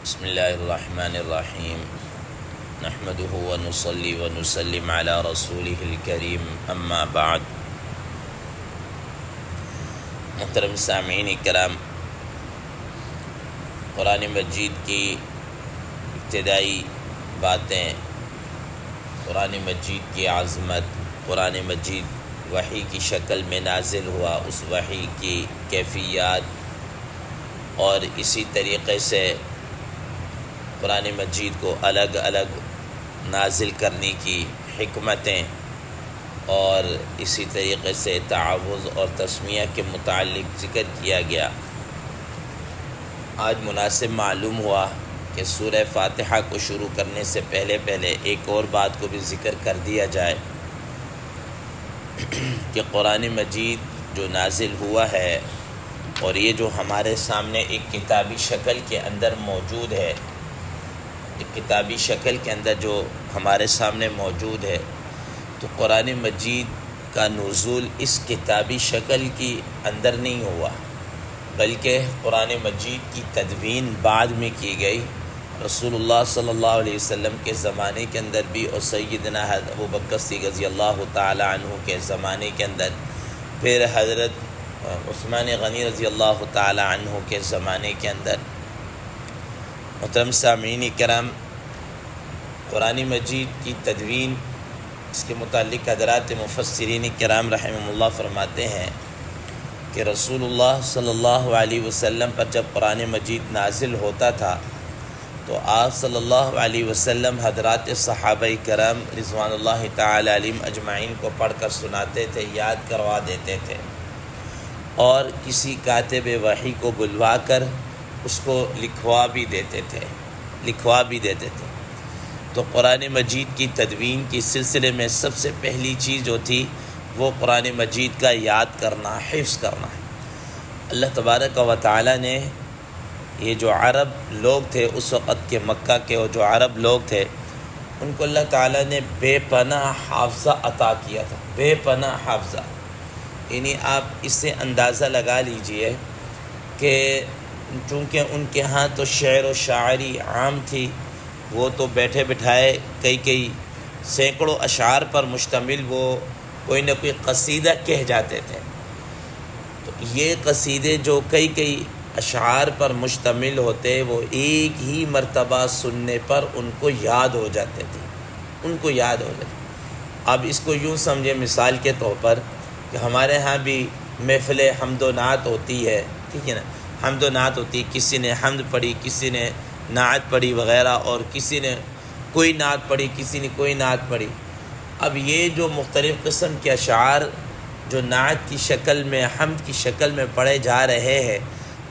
بسم اللہ الرحمن الرحیم نحمده ونصلي ونسلم على رسوله الکریم اما بعد۔ محترم سامعین کرام، قرآن مجید کی ابتدائی باتیں، قرآن مجید کی عظمت، قرآن مجید وحی کی شکل میں نازل ہوا، اس وحی کی کیفیات، اور اسی طریقے سے قرآن مجید کو الگ الگ نازل کرنے کی حکمتیں، اور اسی طریقے سے تعوذ اور تسمیہ کے متعلق ذکر کیا گیا۔ آج مناسب معلوم ہوا کہ سورہ فاتحہ کو شروع کرنے سے پہلے ایک اور بات کو بھی ذکر کر دیا جائے کہ قرآن مجید جو نازل ہوا ہے اور یہ جو ہمارے سامنے ایک کتابی شکل کے اندر موجود ہے، ایک کتابی شکل کے اندر جو ہمارے سامنے موجود ہے، تو قرآن مجید کا نزول اس کتابی شکل کی اندر نہیں ہوا، بلکہ قرآن مجید کی تدوین بعد میں کی گئی۔ رسول اللہ صلی اللہ علیہ وسلم کے زمانے کے اندر بھی، اور سیدنا ابوبکر صدیق رضی اللہ تعالی عنہ کے زمانے کے اندر، پھر حضرت عثمان غنی رضی اللہ تعالی عنہ کے زمانے کے اندر۔ محترم سامعین کرام، قرآن مجید کی تدوین، اس کے متعلق حضرات مفسرین کرام رحمہ اللہ فرماتے ہیں کہ رسول اللہ صلی اللہ علیہ وسلم پر جب قرآن مجید نازل ہوتا تھا تو آپ صلی اللہ علیہ وسلم حضرات صحابہ کرام رضوان اللہ تعالی علیہم اجمعین کو پڑھ کر سناتے تھے، یاد کروا دیتے تھے، اور کسی کاتب وحی کو بلوا کر اس کو لکھوا بھی دیتے تھے۔ تو قرآن مجید کی تدوین کی سلسلے میں سب سے پہلی چیز جو تھی وہ قرآن مجید کا یاد کرنا، حفظ کرنا ہے۔ اللہ تبارک و تعالی نے یہ جو عرب لوگ تھے اس وقت کے مکہ کے، اور جو عرب لوگ تھے، ان کو اللہ تعالی نے بے پناہ حافظہ عطا کیا تھا، بے پناہ حافظہ۔ یعنی آپ اس سے اندازہ لگا لیجئے کہ چونکہ ان کے ہاں تو شعر و شاعری عام تھی، وہ تو بیٹھے بٹھائے کئی سینکڑوں اشعار پر مشتمل وہ کوئی نہ کوئی قصیدہ کہہ جاتے تھے۔ تو یہ قصیدے جو کئی اشعار پر مشتمل ہوتے، وہ ایک ہی مرتبہ سننے پر ان کو یاد ہو جاتے تھے۔ اب اس کو یوں سمجھے مثال کے طور پر کہ ہمارے ہاں بھی محفل حمد و نعت ہوتی ہے، ٹھیک ہے نا، حمد و نعت ہوتی ہے، کسی نے حمد پڑھی، کسی نے نعت پڑھی وغیرہ، اور کسی نے کوئی نعت پڑھی، کسی نے کوئی نعت پڑھی۔ اب یہ جو مختلف قسم کے اشعار جو نعت کی شکل میں، حمد کی شکل میں پڑھے جا رہے ہیں،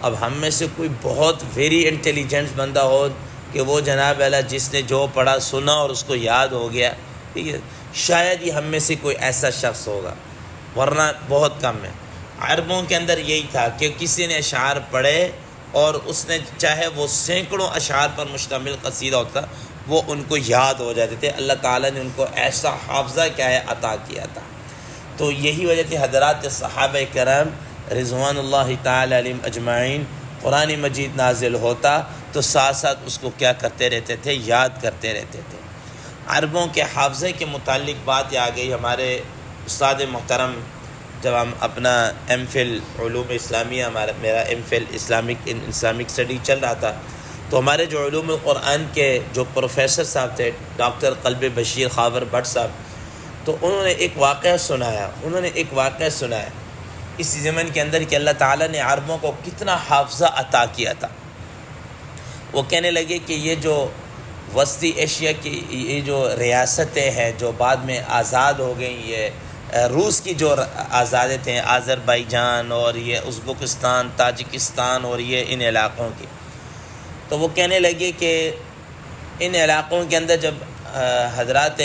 اب ہم میں سے کوئی بہت ویری انٹیلیجنٹ بندہ ہو کہ وہ جناب اللہ جس نے جو پڑھا سنا اور اس کو یاد ہو گیا، ٹھیک ہے، شاید ہی ہم میں سے کوئی ایسا شخص ہوگا، ورنہ بہت کم ہے۔ عربوں کے اندر یہی تھا کہ کسی نے اشعار پڑھے اور اس نے چاہے وہ سینکڑوں اشعار پر مشتمل قصیدہ ہوتا، وہ ان کو یاد ہو جاتے تھے۔ اللہ تعالیٰ نے ان کو ایسا حافظہ عطا کیا تھا۔ تو یہی وجہ تھی حضرات صحابہ کرام رضوان اللہ تعالی علیہم اجمعین، قرآن مجید نازل ہوتا تو ساتھ ساتھ اس کو کیا کرتے رہتے تھے، یاد کرتے رہتے تھے۔ عربوں کے حافظے کے متعلق بات آ گئی۔ ہمارے استاد محترم جب ہم اپنا ایم فل علوم اسلامیہ، میرا ایم فل اسلامک اسٹڈی چل رہا تھا، تو ہمارے جو علوم القرآن کے جو پروفیسر صاحب تھے، ڈاکٹر قلب بشیر خاور بٹ صاحب، تو انہوں نے ایک واقعہ سنایا اس زمن کے اندر کہ اللہ تعالیٰ نے عربوں کو کتنا حافظہ عطا کیا تھا۔ وہ کہنے لگے کہ یہ جو وسطی ایشیا کی یہ جو ریاستیں ہیں جو بعد میں آزاد ہو گئیں، یہ روس کی جو آزادیں تھے، آذربائیجان اور یہ ازبکستان، تاجکستان اور یہ ان علاقوں کی، تو وہ کہنے لگے کہ ان علاقوں کے اندر جب حضرات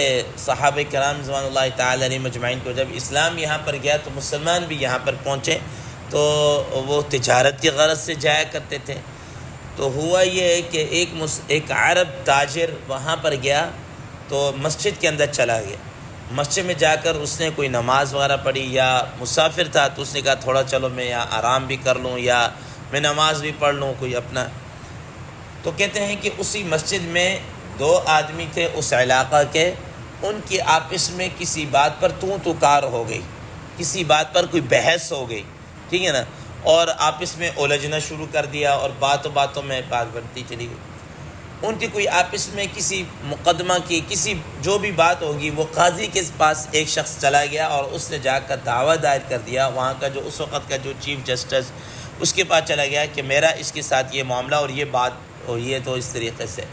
صحابہ کرام رضوان اللہ تعالی علیہ مجمعین کو جب اسلام یہاں پر گیا تو مسلمان بھی یہاں پر پہنچے، تو وہ تجارت کی غرض سے جایا کرتے تھے۔ تو ہوا یہ ہے کہ ایک عرب تاجر وہاں پر گیا تو مسجد کے اندر چلا گیا۔ مسجد میں جا کر اس نے کوئی نماز وغیرہ پڑھی، یا مسافر تھا تو اس نے کہا تھوڑا چلو میں یہاں آرام بھی کر لوں یا میں نماز بھی پڑھ لوں کوئی اپنا۔ تو کہتے ہیں کہ اسی مسجد میں 2 آدمی تھے اس علاقہ کے، ان کی آپس میں کسی بات پر تو کار ہو گئی، کسی بات پر کوئی بحث ہو گئی، ٹھیک ہے نا، اور آپس میں الجھنا شروع کر دیا اور باتوں میں بات بنتی چلی گئی۔ ان کی کوئی آپس میں کسی مقدمہ کی کسی جو بھی بات ہوگی، وہ قاضی کے پاس ایک شخص چلا گیا اور اس نے جا کر دعویٰ دائر کر دیا، وہاں کا جو اس وقت کا جو چیف جسٹس، اس کے پاس چلا گیا کہ میرا اس کے ساتھ یہ معاملہ اور یہ بات ہوئی ہے تو اس طریقے سے۔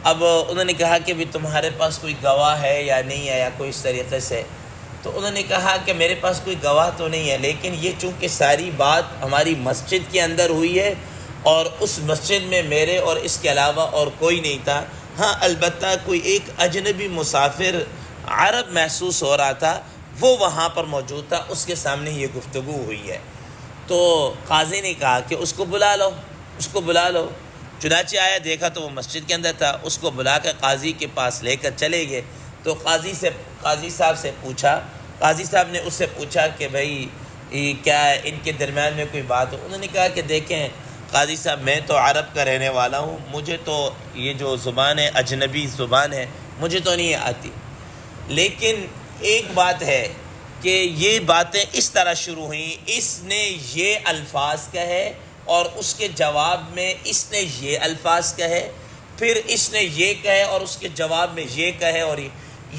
اب انہوں نے کہا کہ بھی تمہارے پاس کوئی گواہ ہے یا نہیں ہے یا کوئی اس طریقے سے، تو انہوں نے کہا کہ میرے پاس کوئی گواہ تو نہیں ہے، لیکن یہ چونکہ ساری بات ہماری مسجد کے اندر ہوئی ہے اور اس مسجد میں میرے اور اس کے علاوہ اور کوئی نہیں تھا، ہاں البتہ کوئی ایک اجنبی مسافر عرب محسوس ہو رہا تھا، وہ وہاں پر موجود تھا، اس کے سامنے یہ گفتگو ہوئی ہے۔ تو قاضی نے کہا کہ اس کو بلا لو۔ چنانچہ آیا، دیکھا تو وہ مسجد کے اندر تھا، اس کو بلا کر قاضی کے پاس لے کر چلے گئے۔ تو قاضی صاحب نے اس سے پوچھا کہ بھائی کیا ان کے درمیان میں کوئی بات ہو؟ انہوں نے کہا کہ دیکھیں قاضی صاحب، میں تو عرب کا رہنے والا ہوں، مجھے تو یہ جو زبان ہے اجنبی زبان ہے، مجھے تو نہیں آتی، لیکن ایک بات ہے کہ یہ باتیں اس طرح شروع ہوئیں، اس نے یہ الفاظ کہے اور اس کے جواب میں اس نے یہ الفاظ کہے، پھر اس نے یہ کہے اور اس کے جواب میں یہ کہے، اور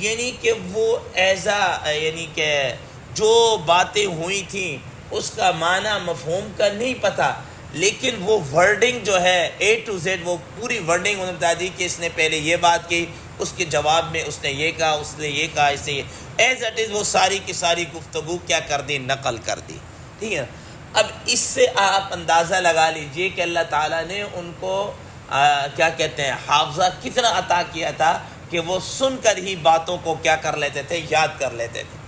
یعنی کہ وہ یعنی کہ جو باتیں ہوئی تھیں اس کا معنی مفہوم کا نہیں پتہ، لیکن وہ ورڈنگ جو ہے A to Z، وہ پوری ورڈنگ انہوں نے بتا دی کہ اس نے پہلے یہ بات کی، اس کے جواب میں اس نے یہ کہا، اس نے یہ کہا، اس نے یہ ایز اٹ از وہ ساری کی ساری گفتگو کیا کر دی، نقل کر دی، ٹھیک ہے۔ اب اس سے آپ اندازہ لگا لیجئے کہ اللہ تعالیٰ نے ان کو کیا کہتے ہیں حافظہ کتنا عطا کیا تھا کہ وہ سن کر ہی باتوں کو کیا کر لیتے تھے، یاد کر لیتے تھے۔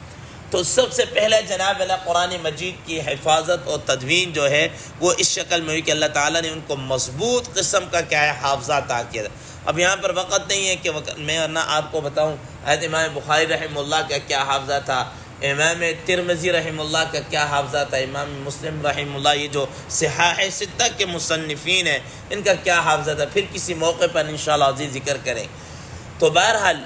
تو سب سے پہلے جناب اللہ قرآن مجید کی حفاظت اور تدوین جو ہے وہ اس شکل میں ہوئی کہ اللہ تعالیٰ نے ان کو مضبوط قسم کا کیا ہے حافظہ عطا کیا تھا۔ اب یہاں پر وقت نہیں ہے کہ میں نہ آپ کو بتاؤں حضرت امام بخاری رحمہ اللہ کا کیا حافظہ تھا، امام ترمذی رحمہ اللہ کا کیا حافظہ تھا، امام مسلم رحمہ اللہ، یہ جو صحاح ستہ کے مصنفین ہیں ان کا کیا حافظہ تھا، پھر کسی موقع پر انشاءاللہ عزیز ذکر کریں۔ تو بہرحال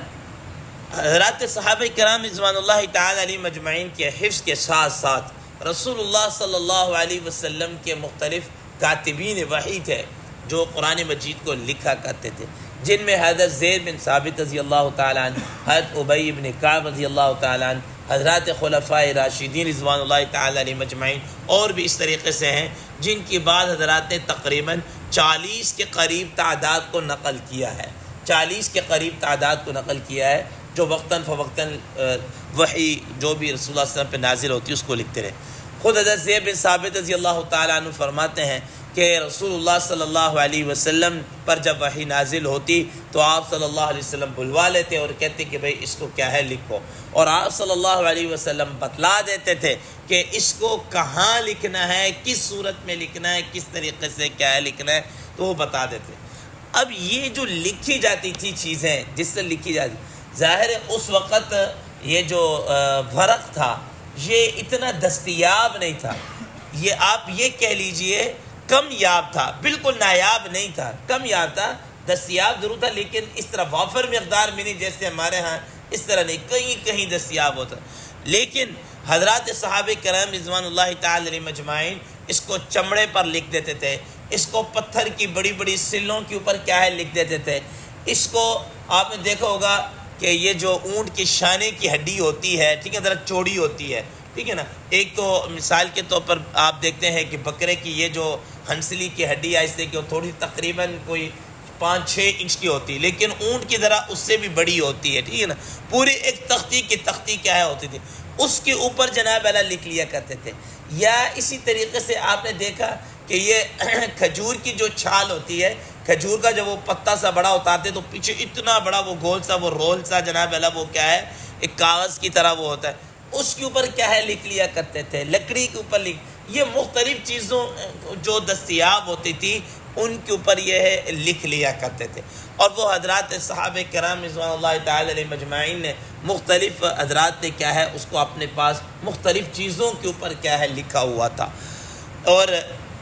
حضرات صحابہ کرام رضوان اللہ تعالی علیہ مجمعین کے حفظ کے ساتھ ساتھ رسول اللہ صلی اللہ علیہ وسلم کے مختلف کاتبین وحی تھے جو قرآن مجید کو لکھا کرتے تھے، جن میں حضرت زید بن ثابت رضی اللہ تعالیٰ عنہ، حضرت ابی بن کعب رضی اللہ تعالیٰ عنہ، حضرات خلفائے راشدین رضوان اللہ تعالیٰ علیہ مجمعین، اور بھی اس طریقے سے ہیں جن کی بعد حضرات نے تقریباً 40 کے قریب تعداد کو نقل کیا ہے، 40 کے قریب تعداد کو نقل کیا ہے، جو وقتاً فوقتاً وحی جو بھی رسول اللہ صلی اللہ علیہ وسلم پہ نازل ہوتی ہے اس کو لکھتے رہے۔ خود حضرت زید بن ثابت رضی اللہ تعالیٰ عنہ فرماتے ہیں کہ رسول اللہ صلی اللہ علیہ وسلم پر جب وحی نازل ہوتی تو آپ صلی اللہ علیہ وسلم بلوا لیتے اور کہتے کہ بھئی اس کو کیا ہے لکھو، اور آپ صلی اللہ علیہ وسلم بتلا دیتے تھے کہ اس کو کہاں لکھنا ہے، کس صورت میں لکھنا ہے، کس طریقے سے کیا ہے لکھنا ہے، تو وہ بتا دیتے۔ اب یہ جو لکھی جاتی تھی چیزیں جس سے لکھی جاتی، ظاہر ہے اس وقت یہ جو ورق تھا یہ اتنا دستیاب نہیں تھا، یہ آپ یہ کہہ لیجئے کم یاب تھا، بالکل نایاب نہیں تھا، کم یاب تھا، دستیاب ضرور تھا لیکن اس طرح وافر مقدار میں نہیں جیسے ہمارے ہاں اس طرح نہیں، کہیں کہیں دستیاب ہوتا۔ لیکن حضرات صحابہ کرام رضوان اللہ تعالی علیہ مجمعین اس کو چمڑے پر لکھ دیتے تھے، اس کو پتھر کی بڑی بڑی سلوں کے اوپر کیا ہے لکھ دیتے تھے، اس کو آپ نے دیکھا ہوگا کہ یہ جو اونٹ کی شانے کی ہڈی ہوتی ہے، ٹھیک ہے، ذرا چوڑی ہوتی ہے، ٹھیک ہے نا، ایک تو مثال کے طور پر آپ دیکھتے ہیں کہ بکرے کی یہ جو ہنسلی کی ہڈی ہے اس سے کہ وہ تھوڑی تقریباً کوئی 5-6 انچ کی ہوتی ہے، لیکن اونٹ کی ذرا اس سے بھی بڑی ہوتی ہے، ٹھیک ہے نا، پوری ایک تختی کی تختی کیا ہے ہوتی تھی، اس کے اوپر جناب والا لکھ لیا کرتے تھے۔ یا اسی طریقے سے آپ نے دیکھا کہ یہ کھجور کی جو چھال ہوتی ہے، کھجور کا جب وہ پتا سا بڑا اتارتے تو پیچھے اتنا بڑا وہ گول سا وہ رول سا جناب والا وہ کیا ہے ایک کاغذ کی طرح وہ ہوتا ہے، اس کے اوپر کیا ہے لکھ لیا کرتے تھے، لکڑی کے اوپر یہ مختلف چیزوں جو دستیاب ہوتی تھی ان کے اوپر یہ ہے لکھ لیا کرتے تھے۔ اور وہ حضرات صحابہ کرام رضوان اللہ تعالی علیہ مجمعین نے مختلف حضرات نے کیا ہے اس کو اپنے پاس مختلف چیزوں کے اوپر کیا ہے لکھا ہوا تھا۔ اور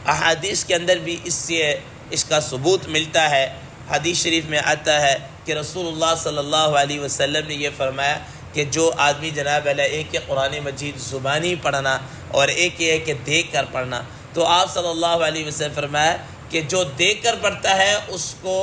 احادیث کے اندر بھی اس سے اس کا ثبوت ملتا ہے۔ حدیث شریف میں آتا ہے کہ رسول اللہ صلی اللہ علیہ وسلم نے یہ فرمایا کہ جو آدمی جناب علیہ ایک ہے قرآن مجید زبانی پڑھنا اور ایک یہ ہے کہ دیکھ کر پڑھنا، تو آپ صلی اللہ علیہ وسلم فرمایا کہ جو دیکھ کر پڑھتا ہے اس کو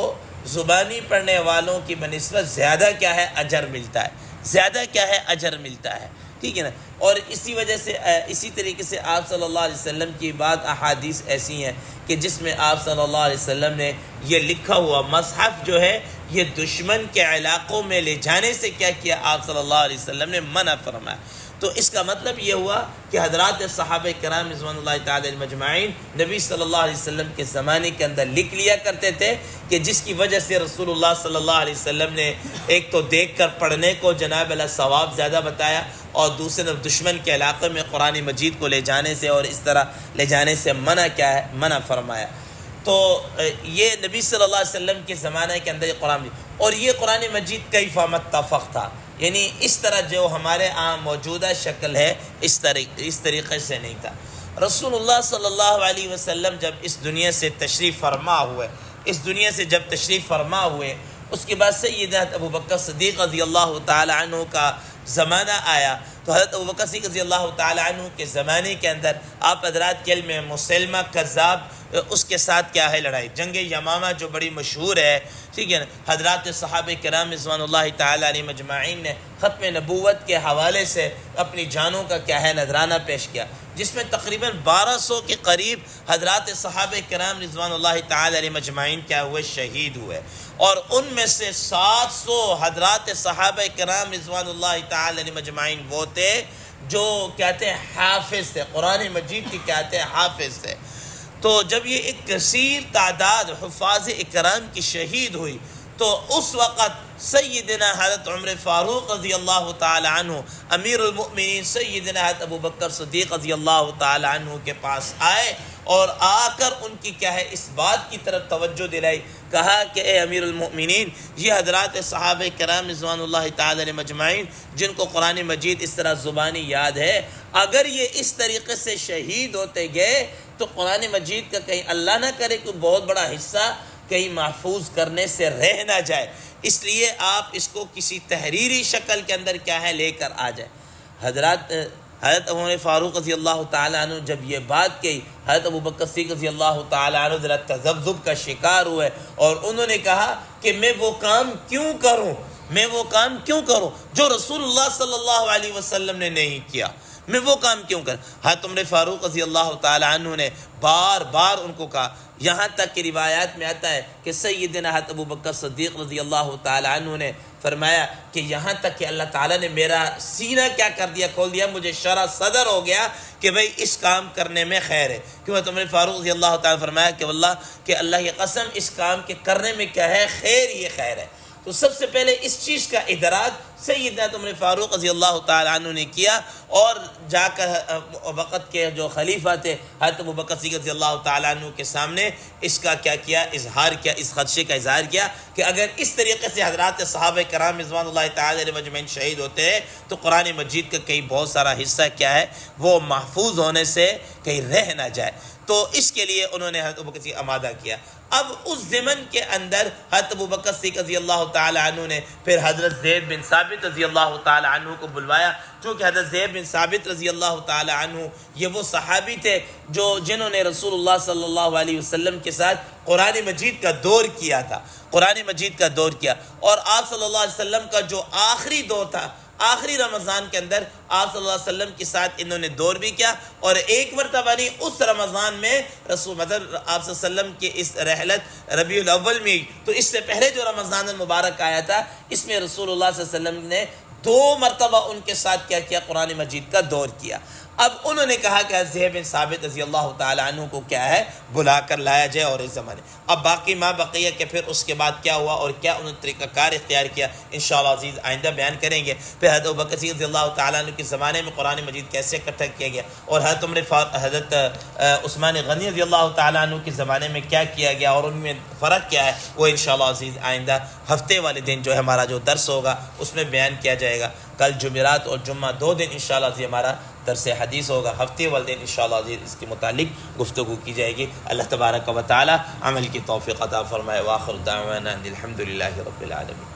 زبانی پڑھنے والوں کی بنسبت زیادہ کیا ہے اجر ملتا ہے، زیادہ کیا ہے اجر ملتا ہے، ٹھیک ہے نا۔ اور اسی وجہ سے اسی طریقے سے آپ صلی اللہ علیہ وسلم کی بعض احادیث ایسی ہیں کہ جس میں آپ صلی اللہ علیہ وسلم نے یہ لکھا ہوا مصحف جو ہے یہ دشمن کے علاقوں میں لے جانے سے کیا کیا، آپ صلی اللہ علیہ وسلم نے منع فرمایا۔ تو اس کا مطلب یہ ہوا کہ حضرات صحابہ کرام رضوان اللہ تعالی مجمعین نبی صلی اللہ علیہ وسلم کے زمانے کے اندر لکھ لیا کرتے تھے، کہ جس کی وجہ سے رسول اللہ صلی اللہ علیہ وسلم نے ایک تو دیکھ کر پڑھنے کو جناب اللہ ثواب زیادہ بتایا، اور دوسرے دشمن کے علاقے میں قرآن مجید کو لے جانے سے اور اس طرح لے جانے سے منع کیا ہے، منع فرمایا۔ تو یہ نبی صلی اللہ علیہ وسلم کے زمانے کے اندر یہ قرآن مجید، اور یہ قرآن مجید کیف متفق تھا، یعنی اس طرح جو ہمارے عام موجودہ شکل ہے اس طریقے سے نہیں تھا۔ رسول اللہ صلی اللہ علیہ وسلم جب اس دنیا سے تشریف فرما ہوئے، اس دنیا سے جب تشریف فرما ہوئے، اس کے بعد سیدنا ابو بکر صدیق رضی اللہ تعالی عنہ کا زمانہ آیا، تو حضرت ابو بکر صدیق رضی اللہ تعالی عنہ کے زمانے کے اندر آپ حضرات کے علم میں مسلمہ کذاب اس کے ساتھ کیا ہے لڑائی، جنگ یمامہ جو بڑی مشہور ہے، ٹھیک ہے نا۔ حضرات صحابہ کرام رضوان اللہ تعالی علیہ مجمعین نے ختم نبوت کے حوالے سے اپنی جانوں کا کیا ہے نذرانہ پیش کیا، جس میں تقریباً 1200 کے قریب حضرات صحابہ کرام رضوان اللہ تعالی علیہ مجمعین کیا ہوئے، شہید ہوئے، اور ان میں سے 700 حضرات صحابہ کرام رضوان اللہ تعالی علیہ مجمعین وہ تھے جو کہتے ہیں حافظ تھے، قرآن مجید کی کہتے ہیں حافظ تھے۔ تو جب یہ ایک کثیر تعداد حفاظ اکرام کی شہید ہوئی، تو اس وقت سیدنا حضرت عمر فاروق رضی اللہ تعالی عنہ، امیر المؤمنین سیدنا حضرت ابو بکر صدیق رضی اللہ تعالی عنہ کے پاس آئے، اور آ کر ان کی کیا ہے اس بات کی طرف توجہ دلائی، کہا کہ اے امیر المؤمنین، یہ حضرات صحابہ کرام رضوان اللہ تعالی علیہ مجمعین جن کو قرآن مجید اس طرح زبانی یاد ہے، اگر یہ اس طریقے سے شہید ہوتے گئے تو قرآن مجید کا کہیں اللہ نہ کرے کوئی بہت بڑا حصہ کہیں محفوظ کرنے سے رہ نہ جائے، اس لیے آپ اس کو کسی تحریری شکل کے اندر کیا ہے لے کر آ جائے۔ حضرت عمر فاروق رضی اللہ تعالیٰ عنہ جب یہ بات کہی، حضرت ابو بکر صدیق رضی اللہ تعالیٰ عنہ ذرا تذبذب کا شکار ہوئے، اور انہوں نے کہا کہ میں وہ کام کیوں کروں جو رسول اللہ صلی اللہ علیہ وسلم نے نہیں کیا، میں وہ کام کیوں کروں۔ حضرت عمر فاروق رضی اللہ تعالیٰ عنہ نے بار بار ان کو کہا، یہاں تک کہ روایات میں آتا ہے کہ سیدنا حضرت ابو بکر صدیق رضی اللہ تعالیٰ عنہ نے فرمایا کہ یہاں تک کہ اللہ تعالیٰ نے میرا سینہ کیا کر دیا، کھول دیا، مجھے شرح صدر ہو گیا کہ بھئی اس کام کرنے میں خیر ہے، کیوں حضرت عمر فاروق رضی اللہ تعالیٰ نے فرمایا کہ واللہ کہ اللہ کی قسم اس کام کے کرنے میں کیا ہے خیر، یہ خیر ہے۔ تو سب سے پہلے اس چیز کا ادراک سیدنا عمر فاروق رضی اللہ تعالیٰ عنہ نے کیا، اور جا کر وقت کے جو خلیفہ تھے حضرت ابو بکر صدیق رضی اللہ تعالیٰ عنہ کے سامنے اس کا کیا کیا اظہار کیا، اس خدشے کا اظہار کیا کہ اگر اس طریقے سے حضرات صحابہ کرام رضوان اللہ تعالیٰ علیہ مجمعین شہید ہوتے ہیں تو قرآن مجید کا کئی بہت سارا حصہ کیا ہے وہ محفوظ ہونے سے کہیں رہ نہ جائے۔ تو اس کے لیے انہوں نے حضرت ابو بکر صدیق آمادہ کیا۔ اب اس ضمن کے اندر حضرت ابو بکر صدیق رضی اللہ تعالی عنہ نے پھر حضرت زید بن ثابت رضی اللہ تعالی عنہ کو بلوایا، چونکہ حضرت زید بن ثابت رضی اللہ تعالی عنہ یہ وہ صحابی تھے جنہوں نے رسول اللہ صلی اللہ علیہ وسلم کے ساتھ قرآن مجید کا دور کیا تھا، قرآن مجید کا دور کیا، اور آپ صلی اللہ علیہ وسلم کا جو آخری دور تھا، آخری رمضان کے اندر آپ صلی اللہ علیہ وسلم کے ساتھ انہوں نے دور بھی کیا، اور ایک مرتبہ نہیں اس رمضان میں رسول آپ صلی اللہ علیہ وسلم کی اس رحلت ربیع الاول میں، تو اس سے پہلے جو رمضان المبارک آیا تھا اس میں رسول اللہ صلی اللہ علیہ وسلم نے 2 مرتبہ ان کے ساتھ کیا کیا قرآن مجید کا دور کیا۔ اب انہوں نے کہا کہ زید بن ثابت رضی اللہ تعالی عنہ کو کیا ہے بلا کر لایا جائے، اور اس زمانے اب باقی ما بقیہ کہ پھر اس کے بعد کیا ہوا اور کیا انہوں نے طریقہ کار اختیار کیا انشاءاللہ عزیز آئندہ بیان کریں گے۔ پھر حضرت ابوبکر صدیق رضی اللہ تعالیٰ عنہ کے زمانے میں قرآن مجید کیسے اکٹھا کیا گیا، اور حضرت عثمان غنی رضی اللہ تعالیٰ عنہ کے زمانے میں کیا کیا گیا اور ان میں فرق کیا ہے، وہ انشاءاللہ عزیز آئندہ ہفتے والے دن جو ہے ہمارا جو درس ہوگا اس میں بیان کیا جائے گا۔ کل جمعرات اور جمعہ 2 دن انشاءاللہ عزیز ہمارا درس حدیث ہوگا ہفتے والے دن انشاءاللہ عزیز اس کے متعلق گفتگو کی جائے گی. اللہ تبارک و تعالی عمل کی توفیق عطا فرمائے. واخر دعوانا الحمدللہ رب العالمین.